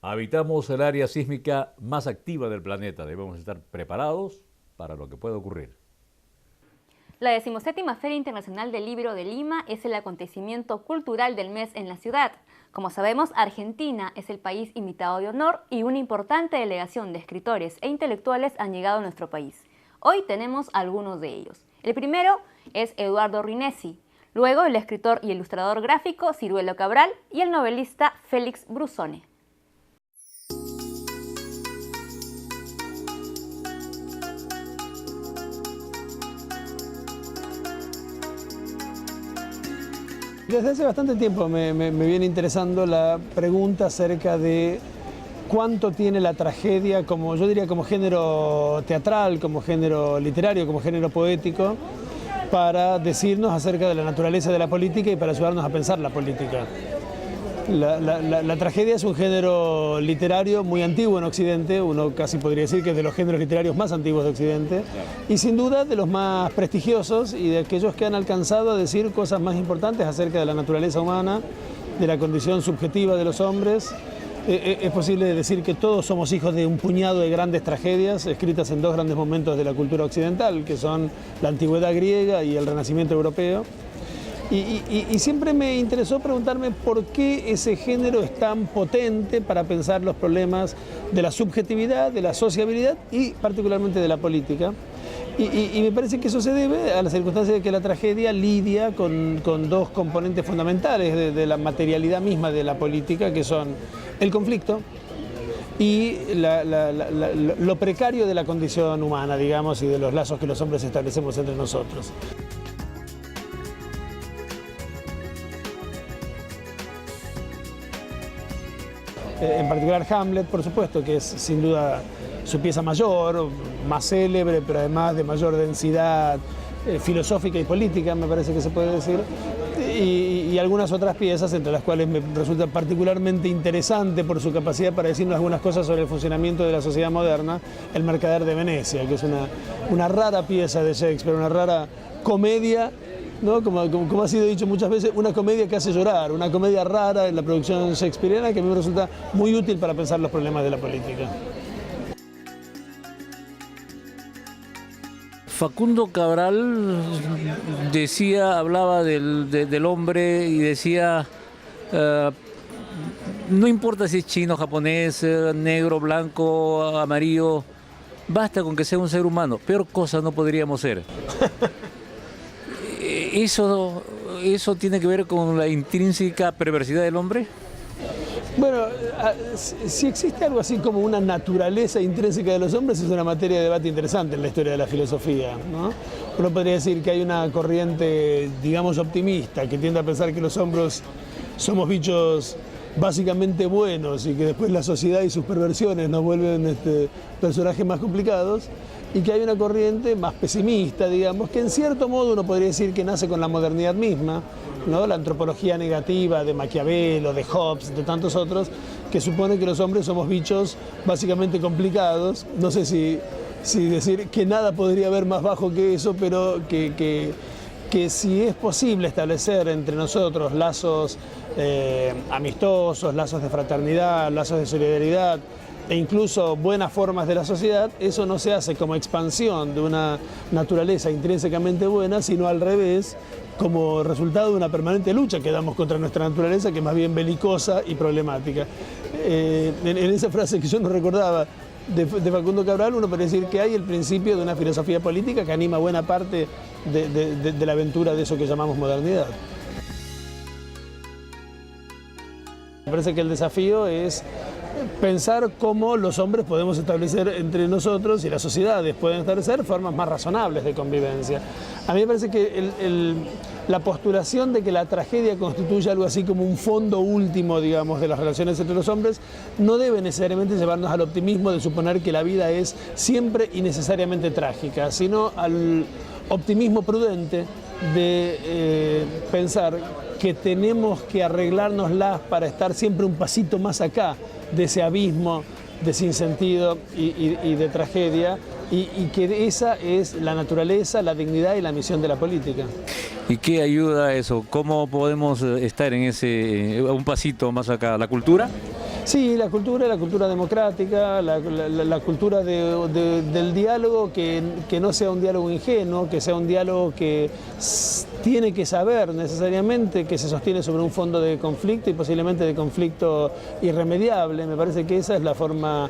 Habitamos el área sísmica más activa del planeta. Debemos estar preparados para lo que pueda ocurrir. La 17ª Feria Internacional del Libro de Lima es el acontecimiento cultural del mes en la ciudad. Como sabemos, Argentina es el país invitado de honor y una importante delegación de escritores e intelectuales han llegado a nuestro país. Hoy tenemos algunos de ellos. El primero es Eduardo Rinesi, luego el escritor y ilustrador gráfico Ciruelo Cabral y el novelista Félix Brusone. Desde hace bastante tiempo me viene interesando la pregunta acerca de cuánto tiene la tragedia, como yo diría, como género teatral, como género literario, como género poético, para decirnos acerca de la naturaleza de la política y para ayudarnos a pensar la política. La tragedia es un género literario muy antiguo en Occidente, uno casi podría decir que es de los géneros literarios más antiguos de Occidente, y sin duda de los más prestigiosos y de aquellos que han alcanzado a decir cosas más importantes acerca de la naturaleza humana, de la condición subjetiva de los hombres. Es posible decir que todos somos hijos de un puñado de grandes tragedias escritas en dos grandes momentos de la cultura occidental, que son la antigüedad griega y el Renacimiento europeo. Y siempre me interesó preguntarme por qué ese género es tan potente para pensar los problemas de la subjetividad, de la sociabilidad y particularmente de la política. Y me parece que eso se debe a la circunstancia de que la tragedia lidia con dos componentes fundamentales de la materialidad misma de la política, que son el conflicto y lo precario de la condición humana, digamos, y de los lazos que los hombres establecemos entre nosotros. En particular Hamlet, por supuesto, que es sin duda su pieza mayor, más célebre, pero además de mayor densidad filosófica y política, me parece que se puede decir, y algunas otras piezas, entre las cuales me resulta particularmente interesante por su capacidad para decirnos algunas cosas sobre el funcionamiento de la sociedad moderna, El Mercader de Venecia, que es una rara pieza de Shakespeare, una rara comedia, ¿no? Como ha sido dicho muchas veces, una comedia que hace llorar, una comedia rara en la producción shakespeariana que a mí me resulta muy útil para pensar los problemas de la política. Facundo Cabral hablaba del hombre y decía, no importa si es chino, japonés, negro, blanco, amarillo, basta con que sea un ser humano, peor cosa no podríamos ser. ¿Eso tiene que ver con la intrínseca perversidad del hombre? Bueno, si existe algo así como una naturaleza intrínseca de los hombres, es una materia de debate interesante en la historia de la filosofía, ¿no? Uno podría decir que hay una corriente, digamos, optimista, que tiende a pensar que los hombres somos bichos básicamente buenos y que después la sociedad y sus perversiones nos vuelven personajes más complicados, y que hay una corriente más pesimista, digamos, que en cierto modo uno podría decir que nace con la modernidad misma, ¿no? La antropología negativa de Maquiavelo, de Hobbes, de tantos otros, que supone que los hombres somos bichos básicamente complicados. No sé si decir que nada podría haber más bajo que eso, pero que si es posible establecer entre nosotros lazos amistosos, lazos de fraternidad, lazos de solidaridad, e incluso buenas formas de la sociedad, eso no se hace como expansión de una naturaleza intrínsecamente buena, sino al revés, como resultado de una permanente lucha que damos contra nuestra naturaleza, que es más bien belicosa y problemática. En esa frase que yo no recordaba de Facundo Cabral, uno puede decir que hay el principio de una filosofía política que anima buena parte de la aventura de eso que llamamos modernidad. Me parece que el desafío es pensar cómo los hombres podemos establecer entre nosotros y las sociedades pueden establecer formas más razonables de convivencia. A mí me parece que la postulación de que la tragedia constituye algo así como un fondo último, digamos, de las relaciones entre los hombres, no debe necesariamente llevarnos al optimismo de suponer que la vida es siempre y necesariamente trágica, sino al optimismo prudente de pensar que tenemos que arreglárnoslas para estar siempre un pasito más acá de ese abismo de sinsentido y de tragedia, y que esa es la naturaleza, la dignidad y la misión de la política. ¿Y qué ayuda a eso? ¿Cómo podemos estar en un pasito más acá? ¿La cultura? Sí, la cultura democrática, la cultura del diálogo que no sea un diálogo ingenuo, que sea un diálogo que tiene que saber necesariamente que se sostiene sobre un fondo de conflicto y posiblemente de conflicto irremediable. Me parece que esa es la forma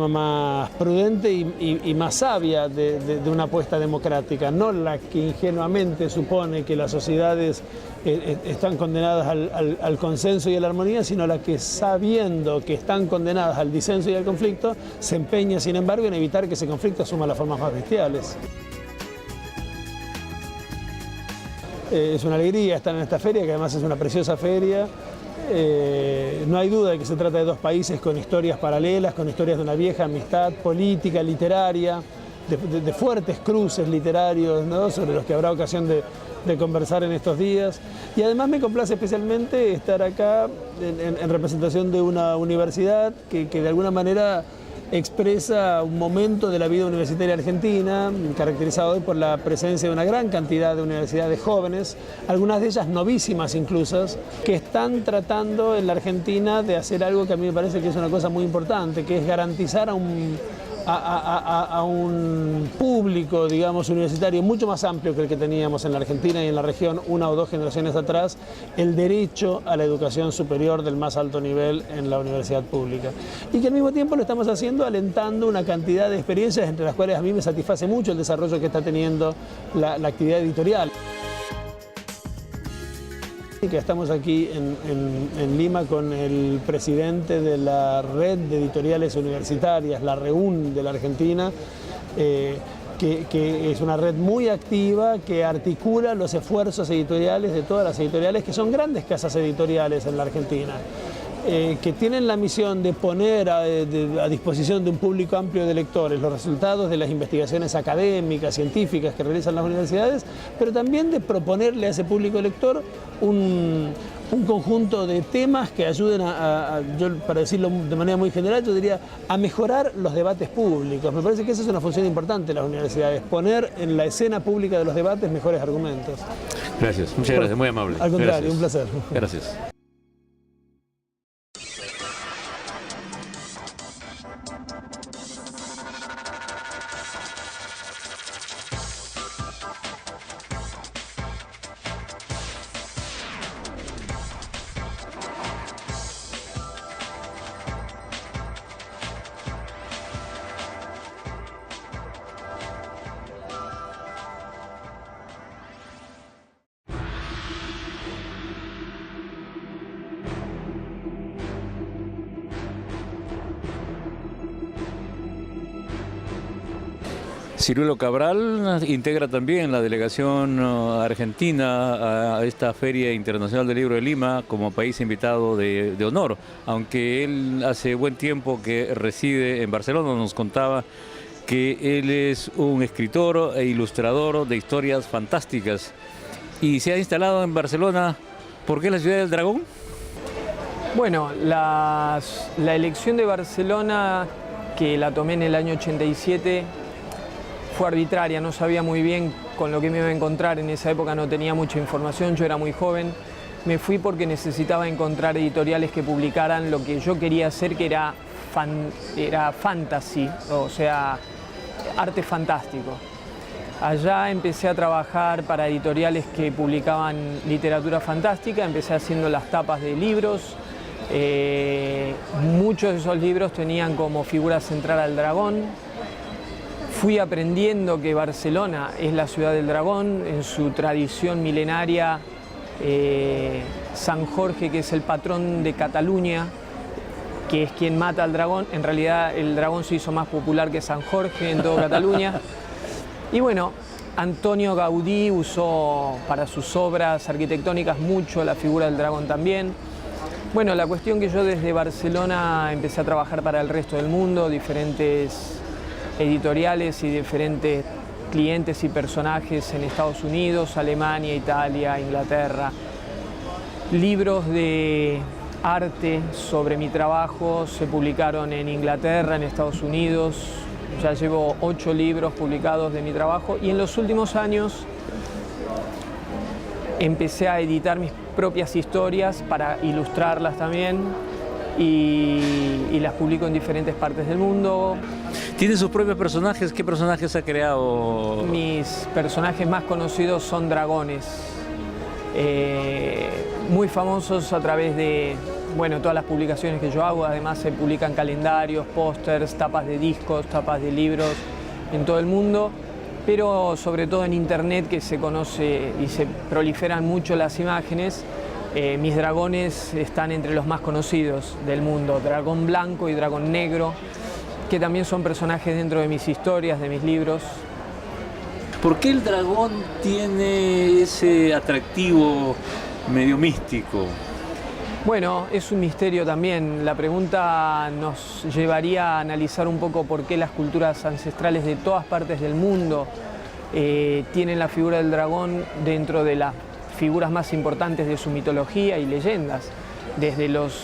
más prudente y más sabia de una apuesta democrática, no la que ingenuamente supone que las sociedades están condenadas al consenso y a la armonía, sino la que, sabiendo que están condenadas al disenso y al conflicto, se empeña, sin embargo, en evitar que ese conflicto asuma las formas más bestiales. Es una alegría estar en esta feria, que además es una preciosa feria. No hay duda de que se trata de dos países con historias paralelas, con historias de una vieja amistad política, literaria, de fuertes cruces literarios, ¿no?, sobre los que habrá ocasión de conversar en estos días. Y además me complace especialmente estar acá en representación de una universidad que de alguna manera expresa un momento de la vida universitaria argentina, caracterizado hoy por la presencia de una gran cantidad de universidades jóvenes, algunas de ellas novísimas incluso, que están tratando en la Argentina de hacer algo que a mí me parece que es una cosa muy importante, que es garantizar a un público, digamos, universitario mucho más amplio que el que teníamos en la Argentina y en la región una o dos generaciones atrás, el derecho a la educación superior del más alto nivel en la universidad pública. Y que al mismo tiempo lo estamos haciendo alentando una cantidad de experiencias, entre las cuales a mí me satisface mucho el desarrollo que está teniendo la actividad editorial. Que estamos aquí en Lima con el presidente de la Red de Editoriales Universitarias, la REUN de la Argentina, que es una red muy activa que articula los esfuerzos editoriales de todas las editoriales, que son grandes casas editoriales en la Argentina, que tienen la misión de poner a disposición de un público amplio de lectores los resultados de las investigaciones académicas, científicas que realizan las universidades, pero también de proponerle a ese público lector un conjunto de temas que ayuden yo, para decirlo de manera muy general, yo diría, a mejorar los debates públicos. Me parece que esa es una función importante de las universidades, poner en la escena pública de los debates mejores argumentos. Gracias, muchas gracias, muy amable. Al contrario, gracias. Un placer. Gracias. Ciruelo Cabral integra también la delegación argentina a esta Feria Internacional del Libro de Lima como país invitado de honor, aunque él hace buen tiempo que reside en Barcelona. Nos contaba que él es un escritor e ilustrador de historias fantásticas y se ha instalado en Barcelona. ¿Por qué la ciudad del dragón? Bueno, la elección de Barcelona, que la tomé en el año 87, fue arbitraria, no sabía muy bien con lo que me iba a encontrar, en esa época no tenía mucha información, yo era muy joven. Me fui porque necesitaba encontrar editoriales que publicaran lo que yo quería hacer, que era fantasy, o sea, arte fantástico. Allá empecé a trabajar para editoriales que publicaban literatura fantástica, empecé haciendo las tapas de libros. Muchos de esos libros tenían como figura central al dragón. Fui aprendiendo que Barcelona es la ciudad del dragón, en su tradición milenaria. San Jorge, que es el patrón de Cataluña, que es quien mata al dragón. En realidad el dragón se hizo más popular que San Jorge en toda Cataluña. Y bueno, Antonio Gaudí usó para sus obras arquitectónicas mucho la figura del dragón también. Bueno, la cuestión que yo desde Barcelona empecé a trabajar para el resto del mundo, diferentes editoriales y diferentes clientes y personajes en Estados Unidos, Alemania, Italia, Inglaterra. Libros de arte sobre mi trabajo se publicaron en Inglaterra, en Estados Unidos. Ya llevo 8 libros publicados de mi trabajo y en los últimos años empecé a editar mis propias historias para ilustrarlas también y las publico en diferentes partes del mundo. ¿Tiene sus propios personajes? ¿Qué personajes ha creado? Mis personajes más conocidos son dragones, muy famosos a través de todas las publicaciones que yo hago. Además se publican calendarios, pósters, tapas de discos, tapas de libros en todo el mundo, pero sobre todo en internet, que se conoce y se proliferan mucho las imágenes. Mis dragones están entre los más conocidos del mundo, dragón blanco y dragón negro, que también son personajes dentro de mis historias, de mis libros. ¿Por qué el dragón tiene ese atractivo medio místico? Bueno, es un misterio también. La pregunta nos llevaría a analizar un poco por qué las culturas ancestrales de todas partes del mundo tienen la figura del dragón dentro de las figuras más importantes de su mitología y leyendas, desde los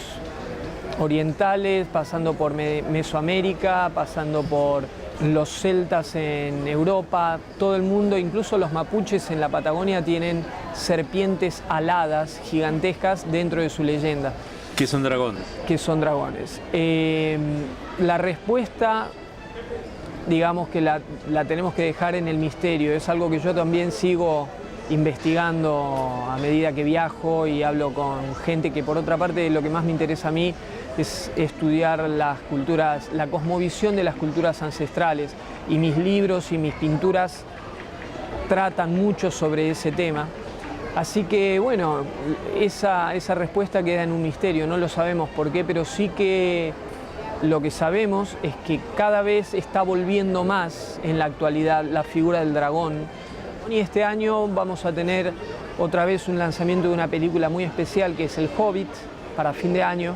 orientales, pasando por Mesoamérica, pasando por los celtas en Europa, todo el mundo, incluso los mapuches en la Patagonia tienen serpientes aladas gigantescas dentro de su leyenda. ¿Qué son dragones? Que son dragones. La respuesta, digamos que la tenemos que dejar en el misterio. Es algo que yo también sigo investigando a medida que viajo y hablo con gente que, por otra parte, lo que más me interesa a mí es estudiar las culturas, la cosmovisión de las culturas ancestrales, y mis libros y mis pinturas tratan mucho sobre ese tema. Así que bueno, esa respuesta queda en un misterio, no lo sabemos por qué, pero sí que lo que sabemos es que cada vez está volviendo más en la actualidad la figura del dragón. Y este año vamos a tener otra vez un lanzamiento de una película muy especial que es El Hobbit, para fin de año,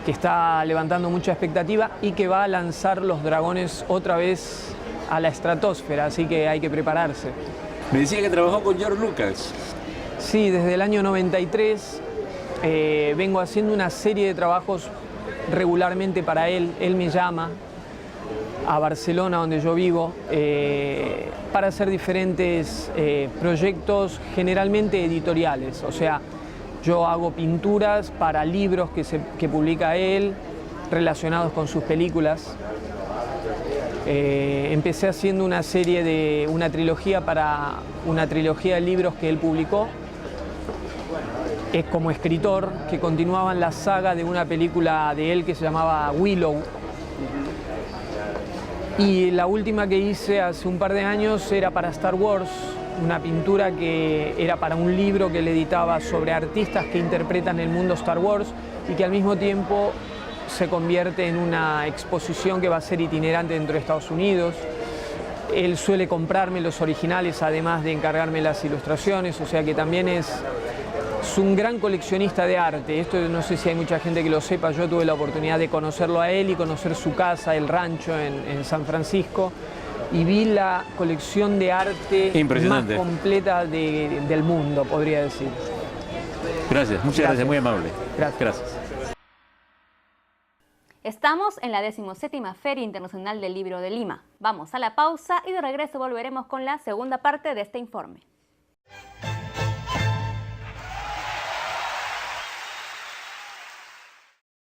que está levantando mucha expectativa y que va a lanzar los dragones otra vez a la estratosfera, así que hay que prepararse. Me decía que trabajó con George Lucas. Sí, desde el año 93 vengo haciendo una serie de trabajos regularmente para él. Él me llama a Barcelona, donde yo vivo, para hacer diferentes proyectos, generalmente editoriales. O sea, yo hago pinturas para libros que publica él, relacionados con sus películas. Empecé haciendo una trilogía de libros que él publicó como escritor, que continuaban la saga de una película de él que se llamaba Willow. Y la última que hice hace un par de años era para Star Wars, una pintura que era para un libro que él editaba sobre artistas que interpretan el mundo Star Wars y que al mismo tiempo se convierte en una exposición que va a ser itinerante dentro de Estados Unidos. Él suele comprarme los originales, además de encargarme las ilustraciones, o sea que también es un gran coleccionista de arte. Esto no sé si hay mucha gente que lo sepa. Yo tuve la oportunidad de conocerlo a él y conocer su casa, el rancho en San Francisco, y vi la colección de arte más completa del mundo, podría decir. Gracias, muchas gracias, muy amable. Gracias. Estamos en la 17ª Feria Internacional del Libro de Lima. Vamos a la pausa y de regreso volveremos con la segunda parte de este informe.